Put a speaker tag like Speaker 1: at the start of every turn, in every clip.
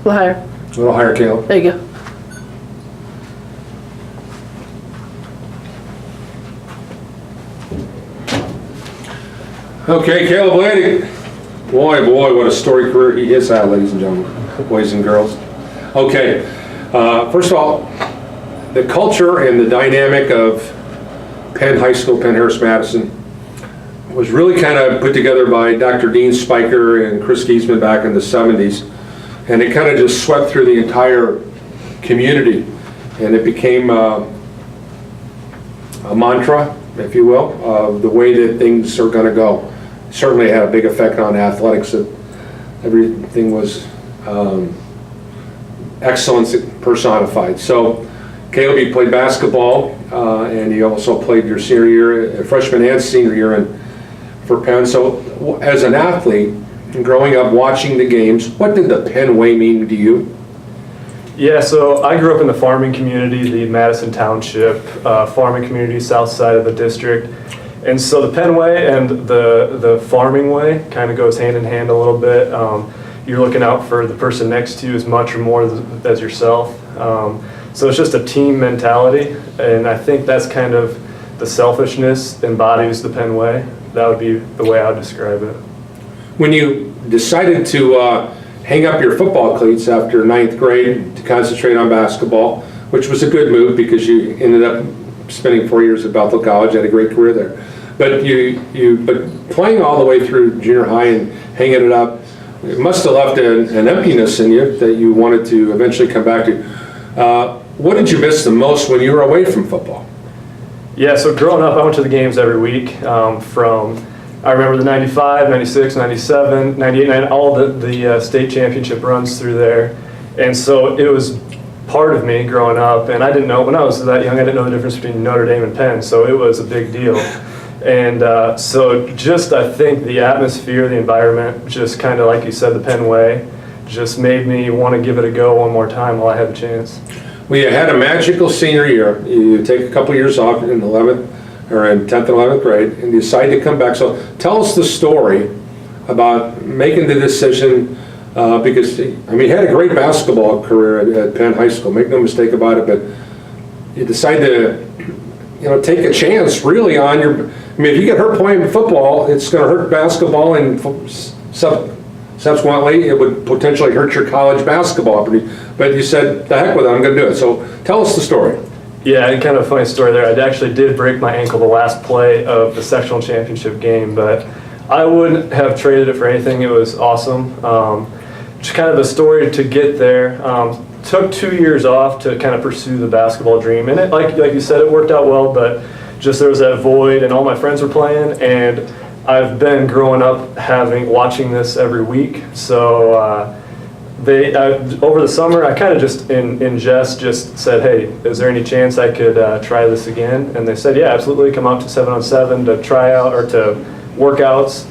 Speaker 1: little higher.
Speaker 2: A little higher, Caleb.
Speaker 1: There you go.
Speaker 2: Okay, Caleb Laidig. Boy, what a storied career he has had, ladies and gentlemen, boys and girls. Okay, first of all, the culture and the dynamic of Penn High School, Penn Harris Madison, was really kind of put together by Dr. Dean Spiker and Chris Giesman back in the 70s. And it kind of just swept through the entire community. And it became a mantra, if you will, of the way that things are going to go. Certainly had a big effect on athletics. That everything was excellence personified. So Caleb, you played basketball, and you also played your senior year, freshman and senior year for Penn. So as an athlete, growing up watching the games, what did the Penn way mean to you?
Speaker 3: Yeah, so I grew up in the farming community, the Madison Township farming community, south side of the district. And so the Penn way and the farming way kind of goes hand in hand a little bit. You're looking out for the person next to you as much or more as yourself. So it's just a team mentality, and I think that's kind of the selfishness embodies the Penn way. That would be the way I would describe it.
Speaker 2: When you decided to hang up your football cleats after 9th grade to concentrate on basketball, which was a good move because you ended up spending 4 years at Bethel College, had a great career there. But but playing all the way through junior high and hanging it up, it must have left an emptiness in you that you wanted to eventually come back to. What did you miss the most when you were away from football?
Speaker 3: Yeah, so growing up, I went to the games every week. I remember the 95, 96, 97, 98, all the state championship runs through there. And so it was part of me growing up, and I didn't know, when I was that young, I didn't know the difference between Notre Dame and Penn, so it was a big deal. And so just, I think the atmosphere, the environment, just kind of like you said, the Penn way, just made me want to give it a go one more time while I had the chance.
Speaker 2: Well, you had a magical senior year. You take a couple years off in 11th or in 10th and 11th grade, and you decide to come back. So tell us the story about making the decision, because I mean, you had a great basketball career at Penn High School. Make no mistake about it. But you decide to, take a chance really on your. I mean, if you get hurt playing football, it's going to hurt basketball, and subsequently, it would potentially hurt your college basketball opportunity. But you said, the heck with it, I'm going to do it. So tell us the story.
Speaker 3: Yeah, and kind of a funny story there. I actually did break my ankle the last play of the sectional championship game, but I wouldn't have traded it for anything. It was awesome. Just kind of the story to get there. Took 2 years off to kind of pursue the basketball dream, and it, like you said, it worked out well. But just there was that void, and all my friends were playing, and I've been growing up watching this every week. So over the summer, I kind of just in jest just said, hey, is there any chance I could try this again? And they said, yeah, absolutely, come out to 7-on-7 to try out or to workouts.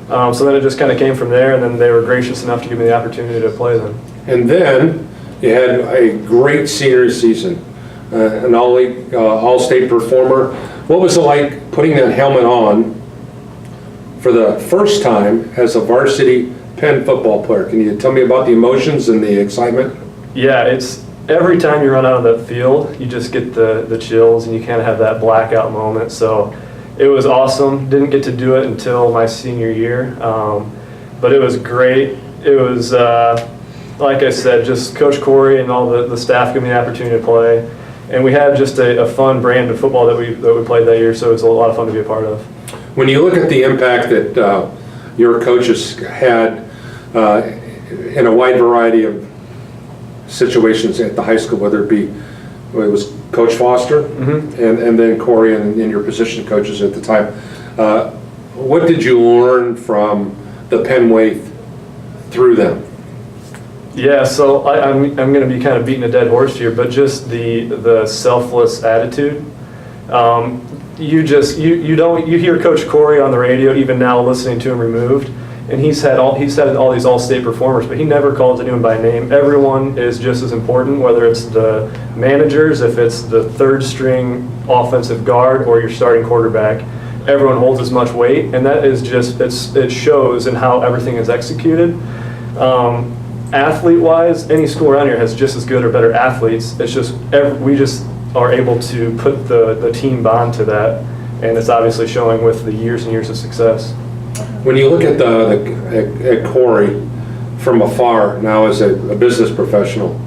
Speaker 3: So then it just kind of came from there, and then they were gracious enough to give me the opportunity to play them.
Speaker 2: And then you had a great senior season, an all-league, all-state performer. What was it like putting that helmet on for the first time as a varsity Penn football player? Can you tell me about the emotions and the excitement?
Speaker 3: Yeah, it's every time you run out of that field, you just get the chills, and you kind of have that blackout moment. So it was awesome. Didn't get to do it until my senior year, but it was great. It was, like I said, just Coach Corey and all the staff gave me the opportunity to play. And we had just a fun brand of football that we played that year, so it was a lot of fun to be a part of.
Speaker 2: When you look at the impact that your coaches had in a wide variety of situations at the high school, whether it was Coach Foster and then Corey and your position coaches at the time, what did you learn from the Penn way through them?
Speaker 3: Yeah, so I'm going to be kind of beating a dead horse here, but just the selfless attitude. You hear Coach Corey on the radio, even now listening to him removed, and he's had all these all-state performers, but he never calls anyone by name. Everyone is just as important, whether it's the managers, if it's the third string offensive guard or your starting quarterback. Everyone holds as much weight, and that is just it shows in how everything is executed. athlete-wise, any school around here has just as good or better athletes. It's just we just are able to put the team bond to that, and it's obviously showing with the years and years of success.
Speaker 2: When you look at at Corey from afar now as a business professional,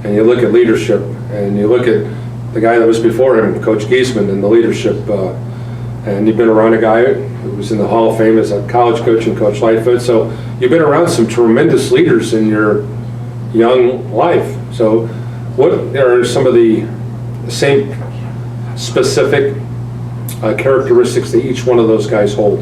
Speaker 2: and you look at leadership, and you look at the guy that was before him, Coach Giesman, and the leadership, and you've been around a guy who was in the Hall of Fame as a college coach and Coach Lightfoot, so you've been around some tremendous leaders in your young life. So what are some of the same specific characteristics that each one of those guys hold?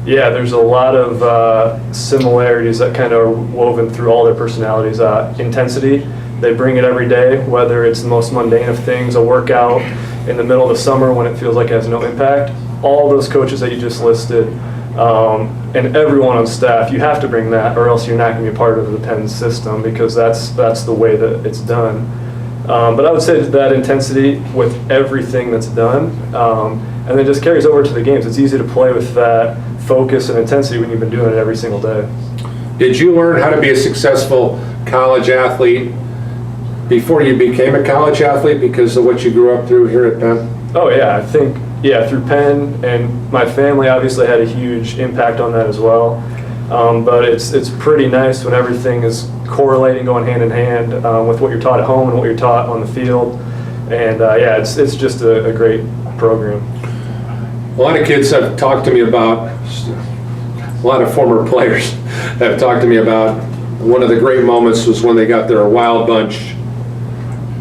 Speaker 3: Yeah, there's a lot of similarities that kind of are woven through all their personalities. Intensity, they bring it every day, whether it's the most mundane of things, a workout in the middle of the summer when it feels like it has no impact. All those coaches that you just listed, and everyone on staff, you have to bring that, or else you're not going to be part of the Penn system, because that's the way that it's done. But I would say that intensity with everything that's done, and then just carries over to the games. It's easy to play with that focus and intensity when you've been doing it every single day.
Speaker 2: Did you learn how to be a successful college athlete before you became a college athlete because of what you grew up through here at Penn?
Speaker 3: Oh yeah, I think, through Penn, and my family obviously had a huge impact on that as well. But it's pretty nice when everything is correlating, going hand in hand with what you're taught at home and what you're taught on the field. And it's just a great program.
Speaker 2: A lot of kids have talked to me about, a lot of former players have talked to me about, one of the great moments was when they got their Wild Bunch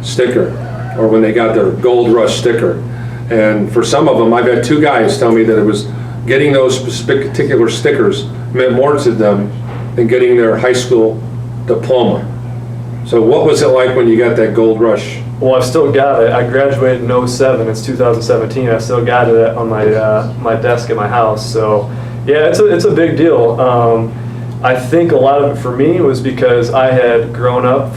Speaker 2: sticker, or when they got their Gold Rush sticker. And for some of them, I've had two guys tell me that it was getting those particular stickers meant more to them than getting their high school diploma. So what was it like when you got that Gold Rush?
Speaker 3: Well, I've still got it. I graduated in 07. It's 2017. I still got it on my desk at my house. So yeah, it's a big deal. I think a lot of it for me was because I had grown up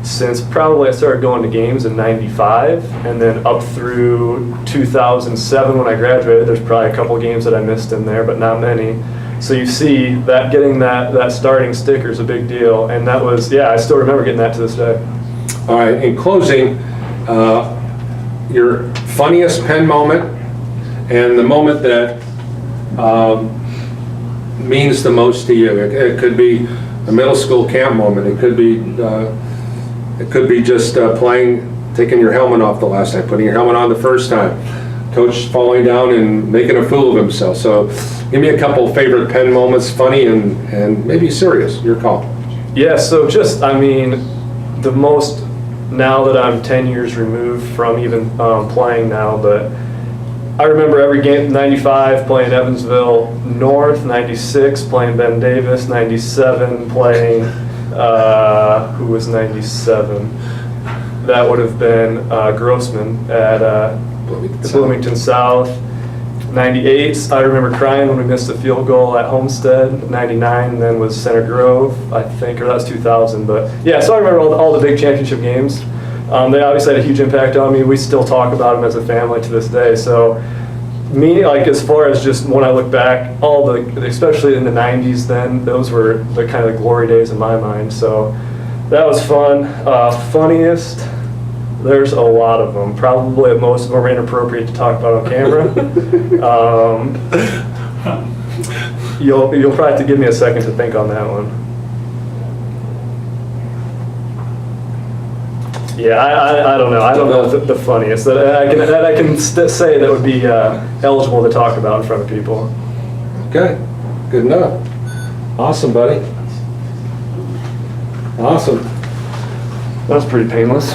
Speaker 3: since probably I started going to games in 95, and then up through 2007 when I graduated. There's probably a couple games that I missed in there, but not many. So you see that getting that starting sticker is a big deal, and that was, I still remember getting that to this day.
Speaker 2: All right, in closing, your funniest Penn moment and the moment that means the most to you. It could be a middle school camp moment. It could be just taking your helmet off the last time, putting your helmet on the first time, coach falling down and making a fool of himself. So give me a couple favorite Penn moments, funny and maybe serious. Your call.
Speaker 3: Yeah, so the most, now that I'm 10 years removed from even playing now, but I remember every game, 95 playing Evansville North, 96 playing Ben Davis, 97 playing, who was 97? That would have been Grossman at Bloomington South. 98, I remember crying when we missed a field goal at Homestead. 99 then was Center Grove, I think, or that was 2000. But yeah, so I remember all the big championship games. They obviously had a huge impact on me. We still talk about them as a family to this day. So me, as far as just when I look back, especially in the 90s then, those were the kind of glory days in my mind. So that was fun. Funniest, there's a lot of them. Probably most of them are inappropriate to talk about on camera. You'll probably have to give me a second to think on that one. Yeah, I don't know. I don't know the funniest that I can say that would be eligible to talk about in front of people.
Speaker 2: Okay, good enough. Awesome, buddy. Awesome.
Speaker 3: That was pretty painless.